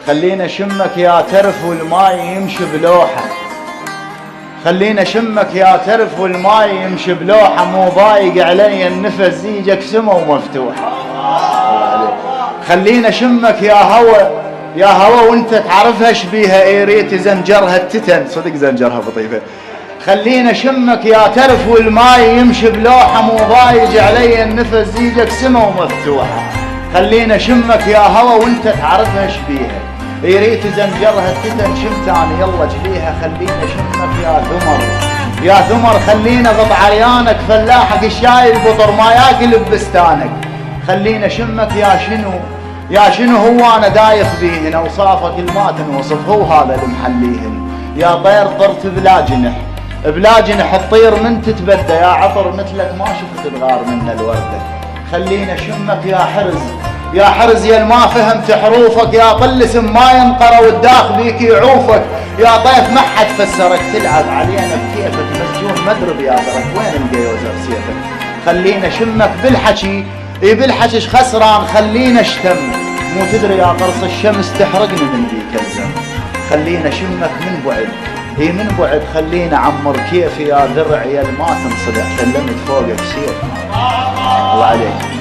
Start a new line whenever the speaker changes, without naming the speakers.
خلينا شمك يا ترف والماي يمشي بلوحه، خلينا شمك يا ترف والماي يمشي بلوحه، مو ضايق علي النفس زيجك سما ومفتوحه. خلينا شمك يا هوى يا هوى وانت تعرفها شبيها، اي ريت زنجرها التتن، صدق زنجرها بطيفه. خلينا شمك يا ترف والماي يمشي بلوحه، مو ضايج علي النفس زيجك سما ومفتوحه. خلينا شمك يا هوى وانت تعرفها شبيها، اي ريت زنجرها التتن شمتاني يلا جليها. خلينا شمك يا ثمر يا ثمر، خلينا غط عريانك فلاحك الشايل بطر ما ياكل ببستانك. خلينا شمك يا شنو يا شنو هو انا دايخ بيهن، اوصافك الما تنوصف هو هذا المحليهن. يا طير طرت بلا جنح بلا جنح تطير من تتبدى، يا عطر مثلك ما شفت الغار من الورده. خلينا شمك يا حرز يا حرز يا ما فهمت حروفك، يا طلسم ما ينقر والداخ بيك يعوفك. يا طيف ما حد فسرك تلعب علينا بكيفك، مسجون مدرب يا درك وين مقيوزه بسيفك. خلينا شمك بالحكي اي بالحشش خسران، خلينا اشتم مو تدري يا قرص الشمس تحرقني من ذيك الزم. خلينا شمك من بعد اي من بعد، خلينا عمر كيف يا درع يا ما تنصدع، سلمت فوقك سيف. الله عليك.